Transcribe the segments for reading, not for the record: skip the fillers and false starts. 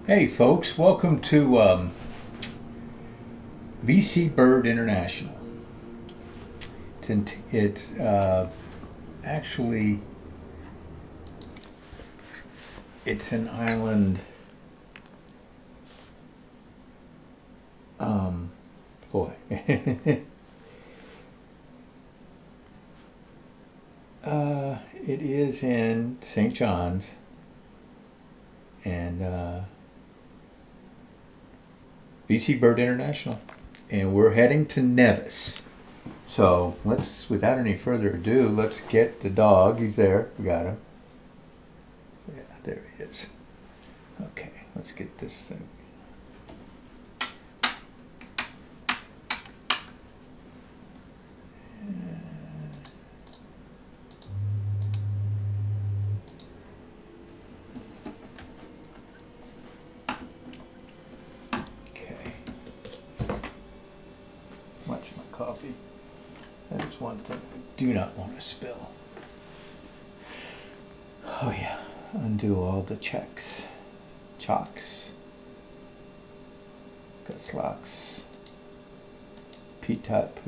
Hey folks, welcome to VC Bird International. It's actually it's an island. Boy, it is in St. John's, and VC Bird International, and we're heading to Nevis. So let's, without any further ado, let's get the dog. He's there. We got him. Yeah, there he is. Okay, let's get this thing. Coffee. That is one thing I do not want to spill. Oh yeah, undo all the checks, chocks, gus locks, P-type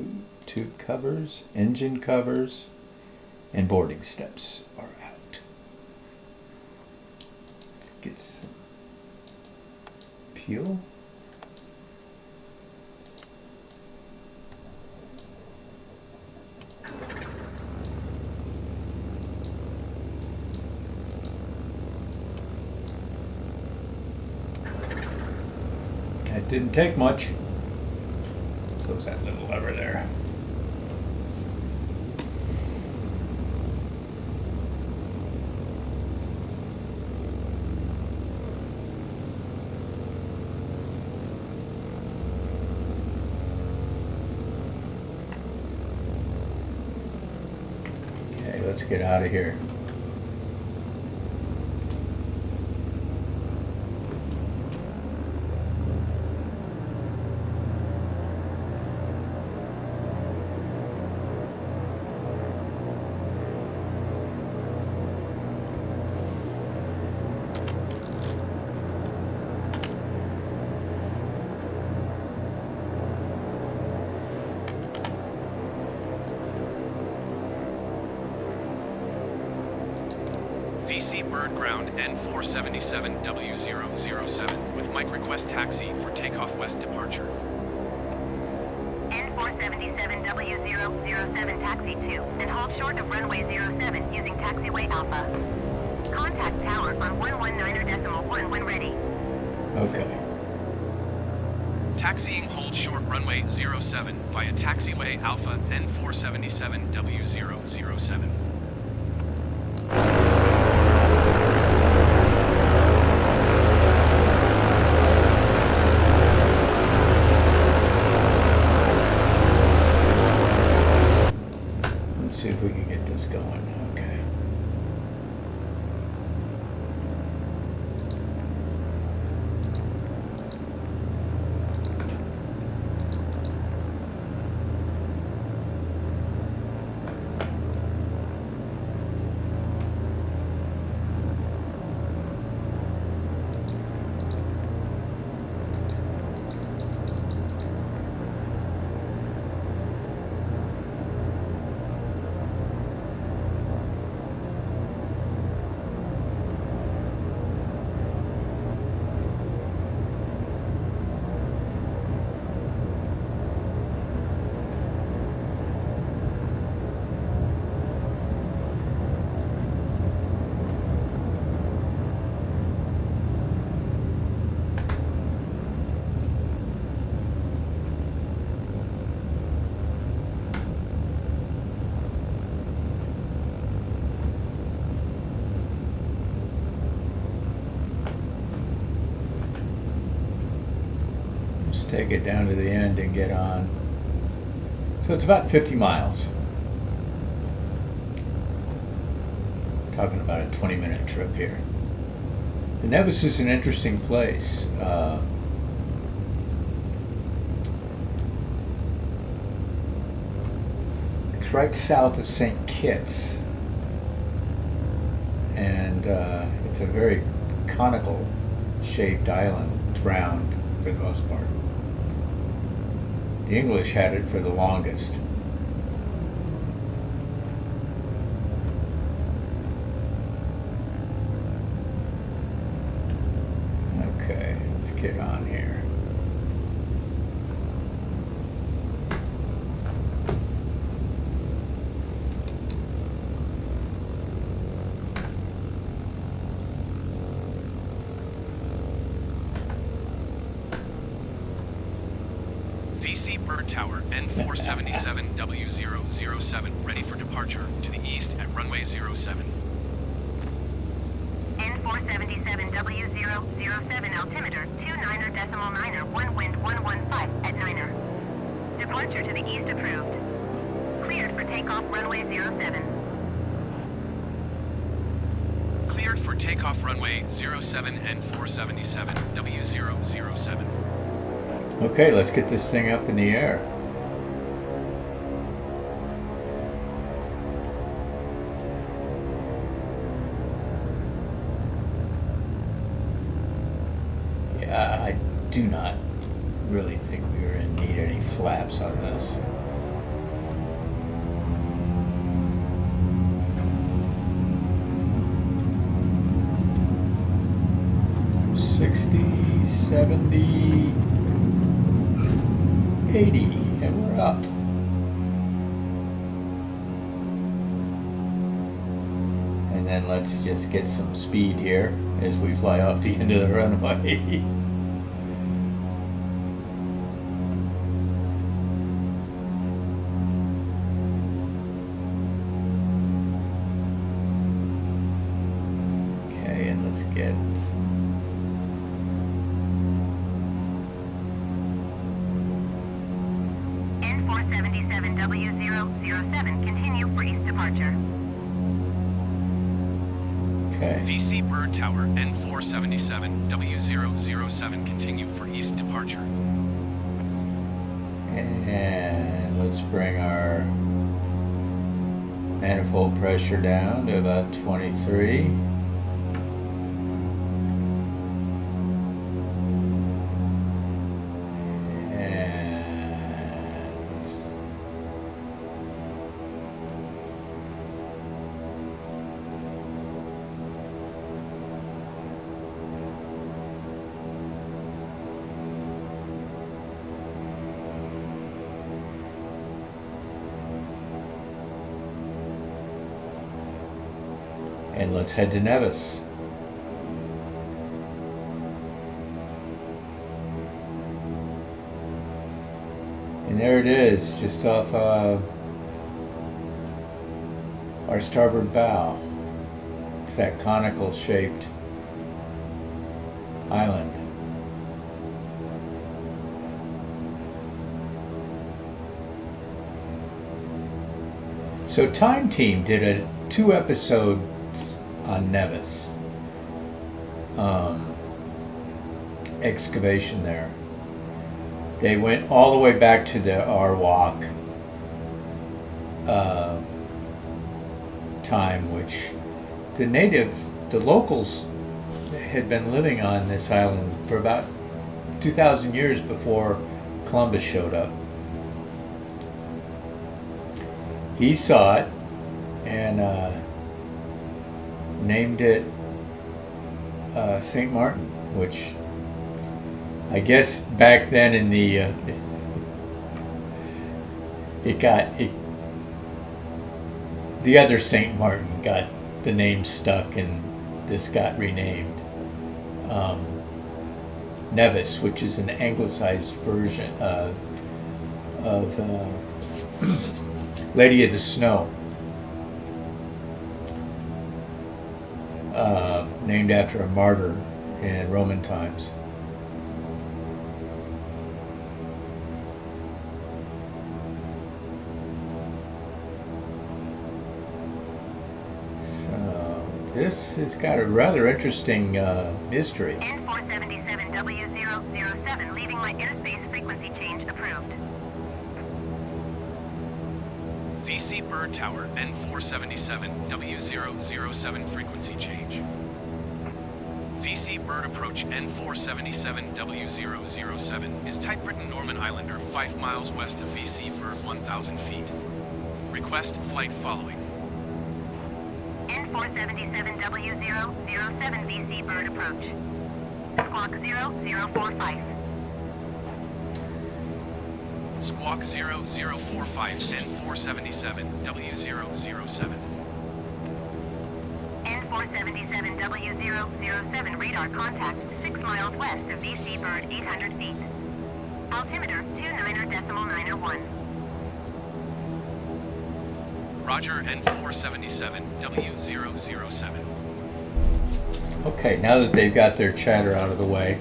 tube covers, engine covers, and boarding steps are out. Let's get some peel. It didn't take much. Close that little lever there. Okay, let's get out of here. VC Bird Ground N477W007 with Mike request taxi for takeoff west departure. N477W007 taxi 2 and hold short of runway 07 using taxiway Alpha. Contact tower on 119.1 when ready. Okay. Taxiing hold short runway 07 via taxiway Alpha N477W007. See if we can get this going. Okay. Take it down to the end and get on. So it's about 50 miles. Talking about a 20-minute trip here. The Nevis is an interesting place. It's right south of St. Kitts, and it's a very conical shaped island. It's round for the most part. The English had it for the longest. Okay, let's get on here. VC Bird Tower N477W007 ready for departure to the east at runway 07. N477W007 altimeter 29er, 1 wind 115 at 9er. Departure to the east approved. Cleared for takeoff runway 07. Cleared for takeoff runway 07 N477 W007. Okay, let's get this thing up in the air. Yeah, I do not really think we are in need any flaps on this. $60, $70, $80, and we're up. And then let's just get some speed here as we fly off the end of the runway. Okay, and let's get N477W007 continue for east departure. okay. VC Bird Tower N477 W007 continue for east departure. And let's bring our manifold pressure down to about 23. And let's and let's head to Nevis. And there it is, just off our starboard bow. It's that conical shaped island. So Time Team did 2 episodes on Nevis. Excavation there. They went all the way back to the Arwak time, which the locals had been living on this island for about 2,000 years before Columbus showed up. He saw it and named it St. Martin, which I guess back then in the the other St. Martin got the name stuck and this got renamed Nevis, which is an anglicized version of Lady of the Snow, named after a martyr in Roman times. So this has got a rather interesting history. N477W007 leaving my airspace frequency change approved. VC Bird Tower N477 W007 frequency change. VC bird approach N477W007 is typewritten Norman Islander 5 miles west of VC bird 1,000 feet. Request flight following. N477W007 VC bird approach. Squawk 0045. Squawk 0045 N477W007. N477W007 radar contact 6 miles west of VC bird 800 feet. Altimeter 29.91. Roger N477W007. Okay, now that they've got their chatter out of the way,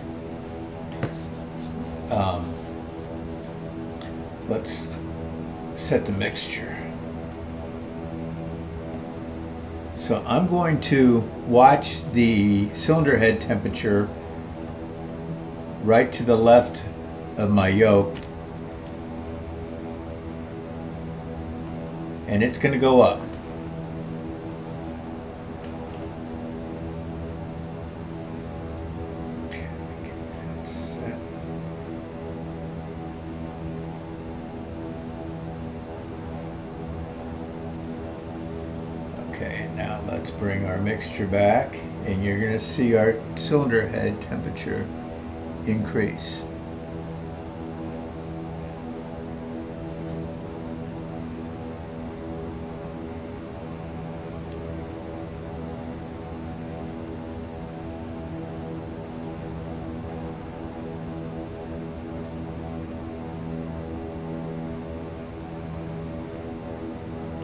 let's set the mixture. So I'm going to watch the cylinder head temperature right to the left of my yoke, and it's going to go up. Okay, let me get that set. Okay, and now let's bring our mixture back, and you're going to see our cylinder head temperature increase.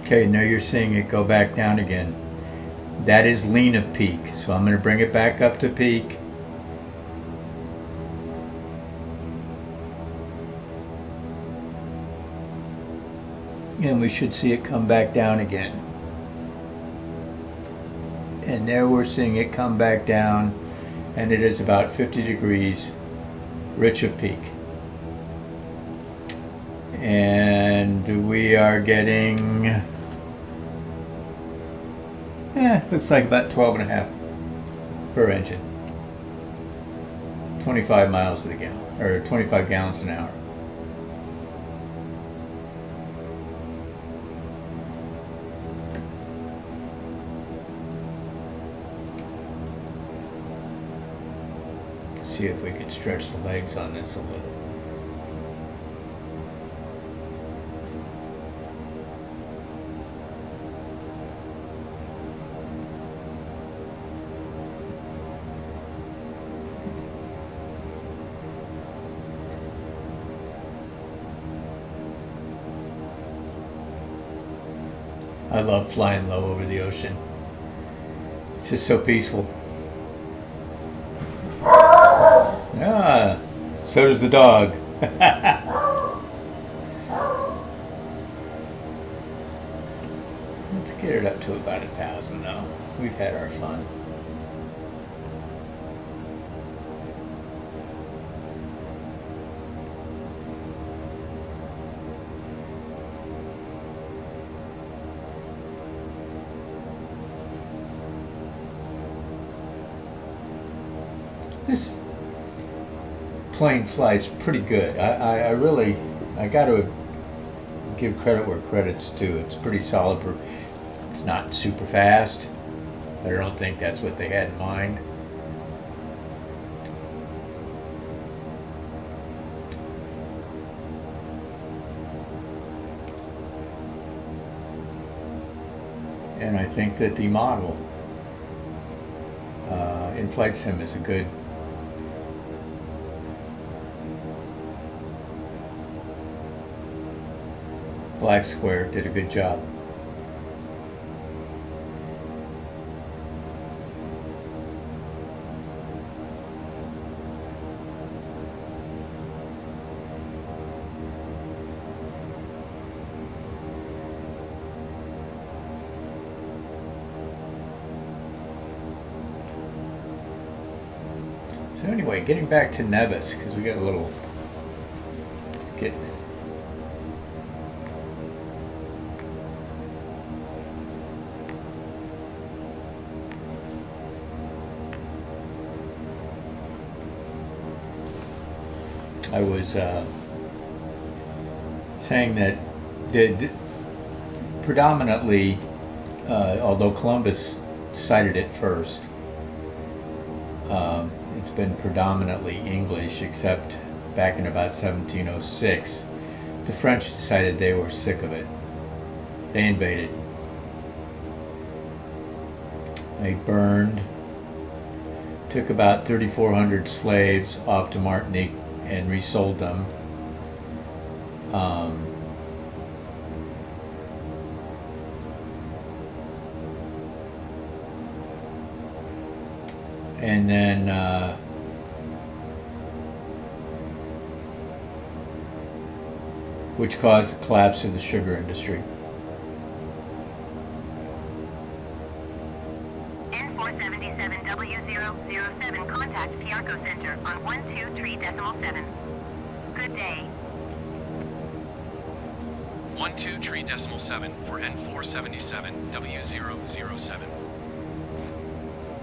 Okay, now you're seeing it go back down again. That is lean of peak, so I'm going to bring it back up to peak. And we should see it come back down again. And there we're seeing it come back down, and it is about 50 degrees rich of peak. And we are getting, looks like about 12.5 per engine. 25 miles to the gallon, or 25 gallons an hour. See if we can stretch the legs on this a little. I love flying low over the ocean. It's just so peaceful. Ah, so does the dog. Let's get it up to about 1,000 though. We've had our fun. This plane flies pretty good. I really, I got to give credit where credit's due. It's pretty solid. It's not super fast, but I don't think that's what they had in mind. And I think that the model in Flight Sim is a good Black Square did a good job. So anyway, getting back to Nevis, because we got a little, let's get, I was saying that predominantly, although Columbus sighted it first, it's been predominantly English, except back in about 1706. The French decided they were sick of it. They invaded. They burned, took about 3,400 slaves off to Martinique and resold them. And then which caused the collapse of the sugar industry. N477W007, contact Piarco Center on 123.7. Good day. 123.7 for N477W007.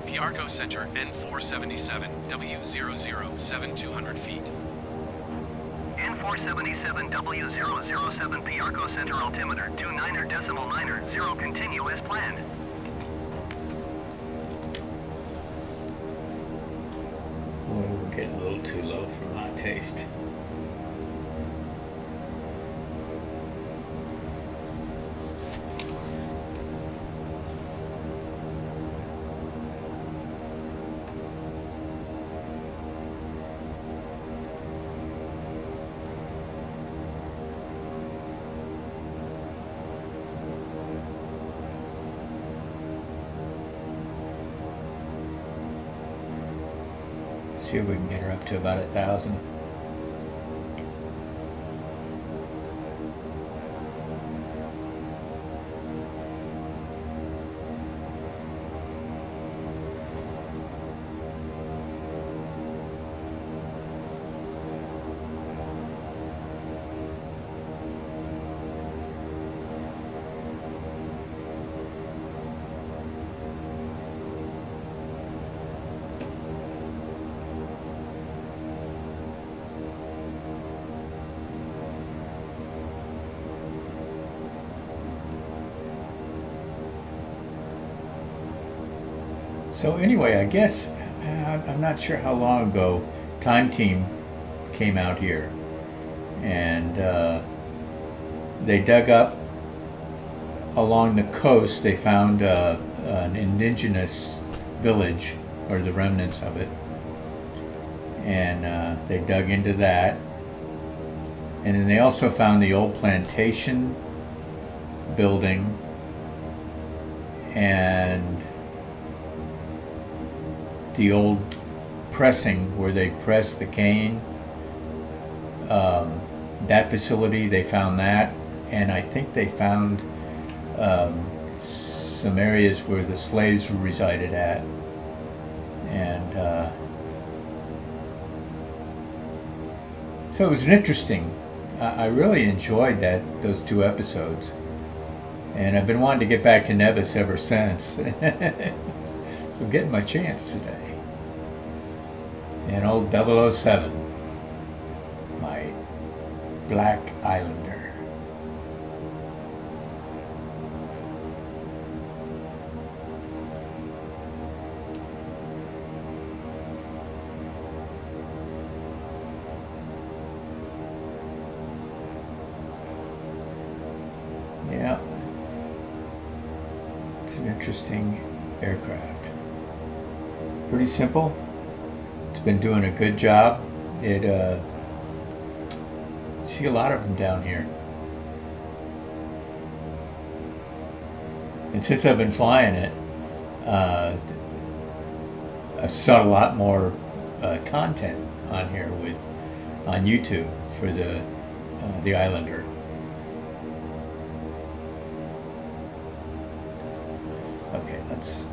Piarco Center, N477W007, 200 feet. N477W007 Piarco Center altimeter 29.9, continue as planned. Boy, we're getting a little too low for my taste. See if we can get her up to about 1,000. So anyway, I guess I'm not sure how long ago Time Team came out here, and they dug up along the coast. They found an indigenous village, or the remnants of it, and they dug into that. And then they also found the old plantation building and the old pressing where they pressed the cane. That facility, they found that, and I think they found some areas where the slaves resided at, and so it was an interesting. I really enjoyed those 2 episodes, and I've been wanting to get back to Nevis ever since. So getting my chance today. And old 007, my Black Islander. Yeah, it's an interesting aircraft. Pretty simple. It's been doing a good job. It see a lot of them down here. And since I've been flying it, I've saw a lot more content on here on YouTube for the Islander. Okay, let's.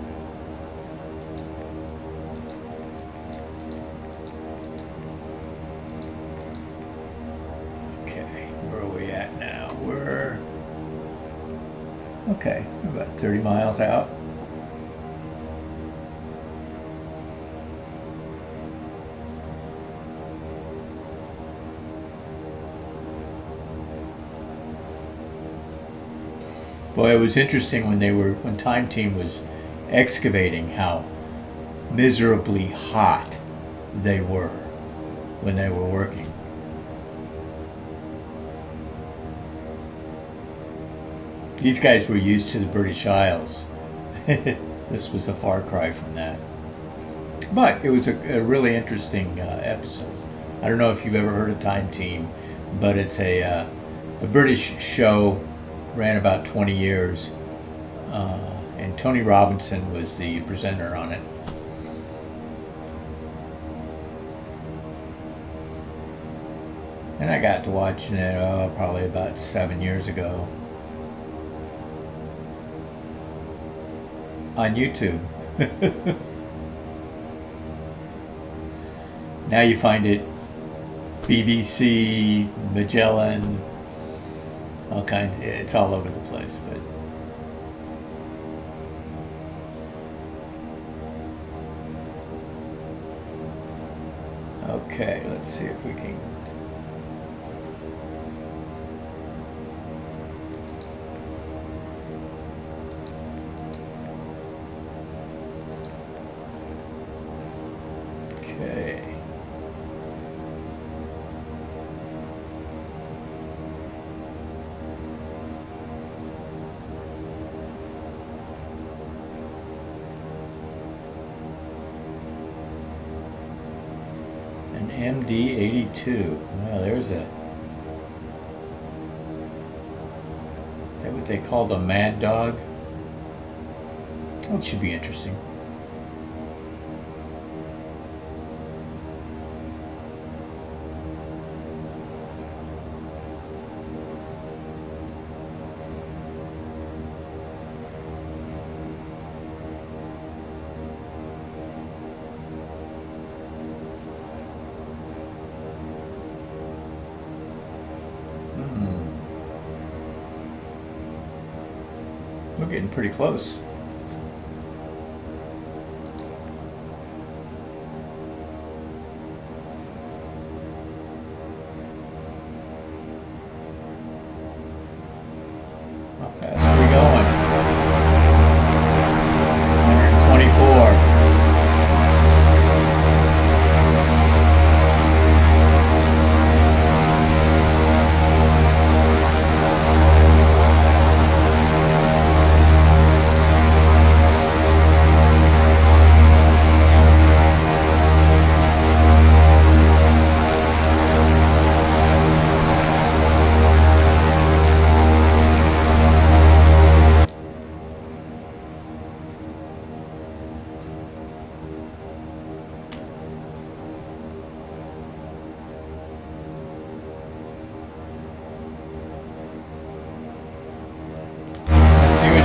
Where are we at now? We're about 30 miles out. Boy, it was interesting when Time Team was excavating how miserably hot they were when they were working. These guys were used to the British Isles. This was a far cry from that. But it was a really interesting episode. I don't know if you've ever heard of Time Team, but it's a British show, ran about 20 years, and Tony Robinson was the presenter on it. And I got to watching it probably about 7 years ago on YouTube. Now you find it BBC, Magellan, all kinds. It's all over the place, but okay. Let's see if we can. Okay. An MD-82. Well, there's a... Is that what they called a mad dog? That should be interesting. We're getting pretty close. How fast are we going? 124.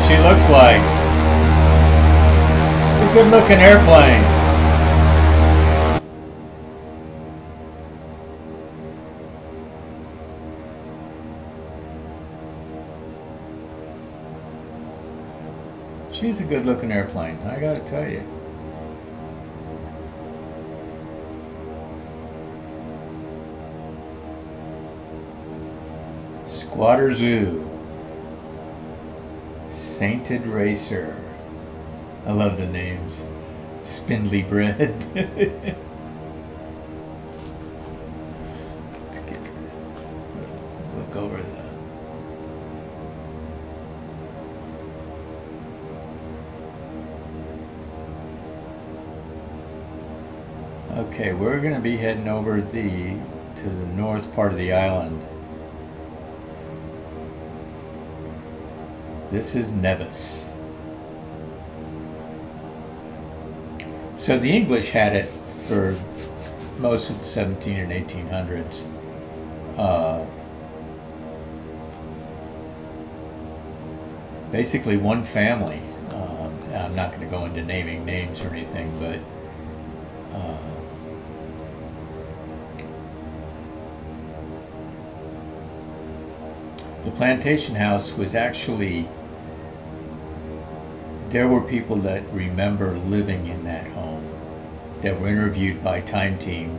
She looks like a good looking airplane. She's a good looking airplane, I gotta tell you. Squatter Zoo. Sainted Racer. I love the names. Spindly Bread. Let's get a look over the... Okay, we're going to be heading over to the north part of the island. This is Nevis. So the English had it for most of the 17 and 1800s. Basically one family. I'm not going to go into naming names or anything, but the plantation house was actually... There were people that remember living in that home that were interviewed by Time Team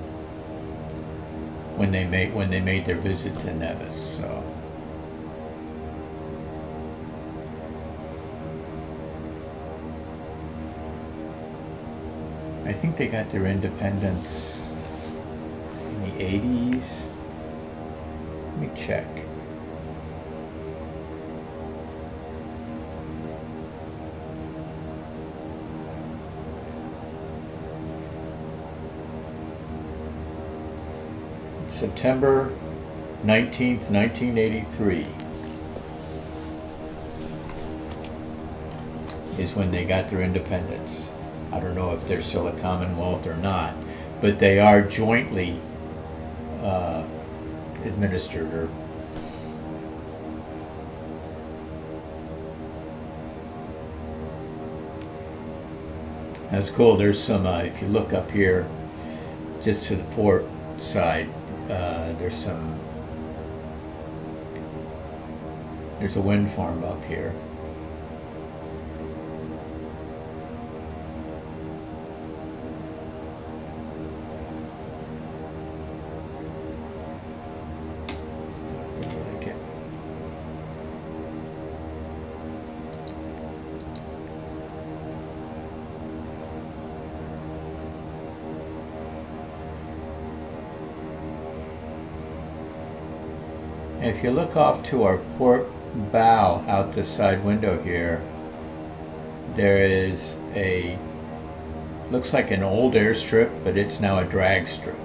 when they made their visit to Nevis. So I think they got their independence in the 80s. Let me check. September 19th, 1983 is when they got their independence. I don't know if they're still a Commonwealth or not, but they are jointly administered. Or that's cool. There's some, if you look up here, just to the port side, there's a wind farm up here. If you look off to our port bow out this side window here, there is looks like an old airstrip, but it's now a drag strip.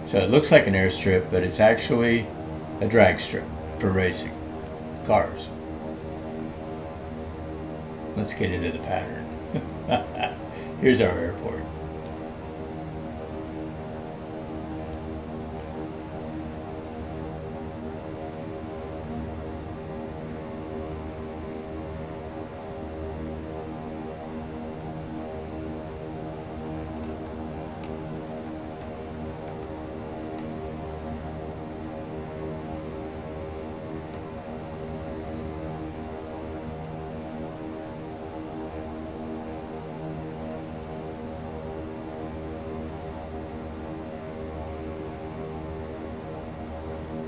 So it looks like an airstrip, but it's actually a drag strip for racing cars. Let's get into the pattern. Here's our airport.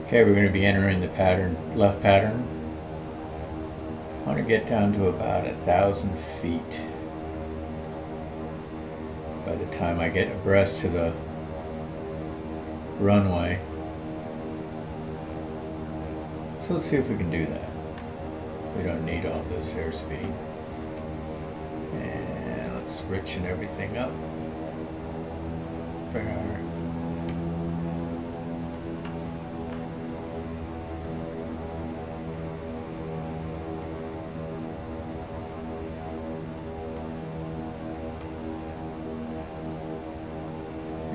Okay, we're going to be entering the pattern, left pattern. I want to get down to about 1,000 feet by the time I get abreast to the runway. So let's see if we can do that. We don't need all this airspeed. And let's richen everything up. Bring our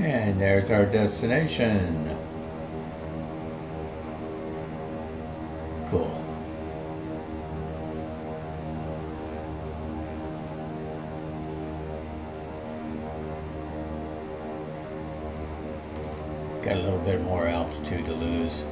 and there's our destination. Cool. Got a little bit more altitude to lose.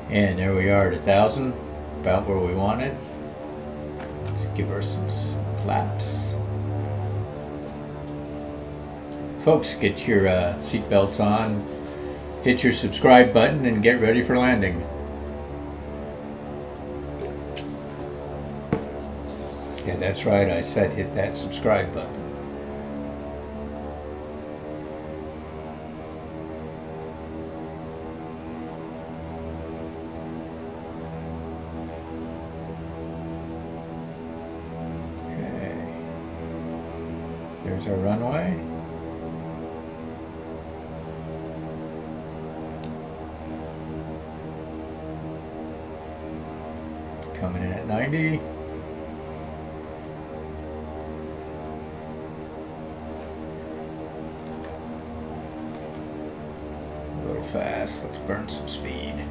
And there we are at 1,000, about where we wanted. Let's give her some flaps. Folks, get your seatbelts on, hit your subscribe button, and get ready for landing. Yeah, that's right, I said hit that subscribe button. There's our runway. Coming in at 90. A little fast, let's burn some speed.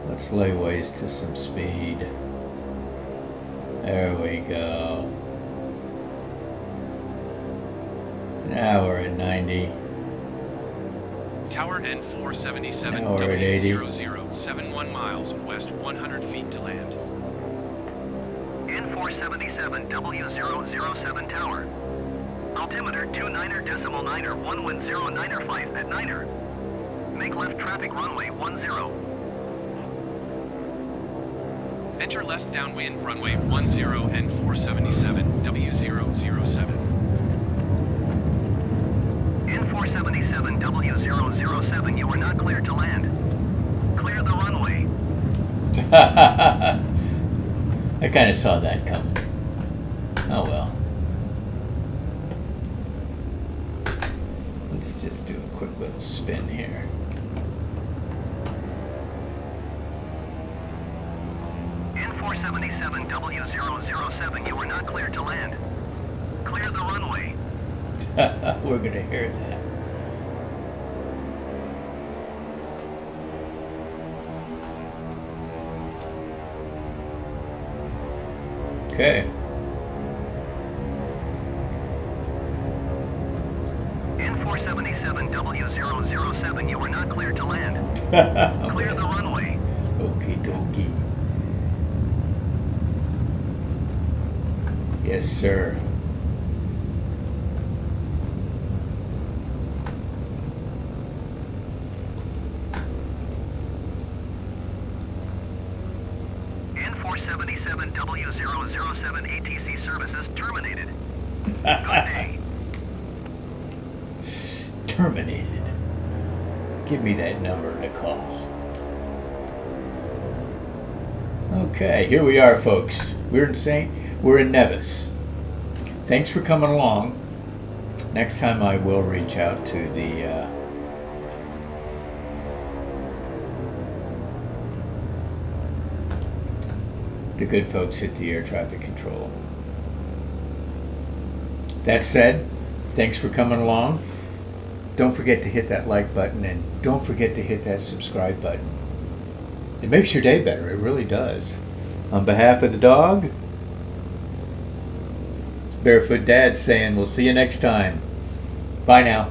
Let's lay waste to some speed. There we go. Now we're at 90. Tower N477 Now we're at 80. W0071 miles west 100 feet to land. N477 W007 Tower. Altimeter 29er.9er 11095 at 9er. Make left traffic runway 10. Enter left downwind runway 10 N477 W007. N477 W007, you are not cleared to land. Clear the runway. I kind of saw that coming. Oh well. Let's just do a quick little spin here. N477 W007, you are not cleared to land. Clear the runway. We're gonna hear that. Okay. N477 W007, you are not cleared to land. Clear the runway. Okie dokie. Yes, sir. N477 W007 ATC services terminated. Good day. Terminated. Give me that number to call. Okay, here we are, folks. We're in Nevis. Thanks for coming along. Next time I will reach out to the good folks at the air traffic control. That said, thanks for coming along. Don't forget to hit that like button, and don't forget to hit that subscribe button. It makes your day better, it really does. On behalf of the dog, it's Barefoot Dad saying we'll see you next time. Bye now.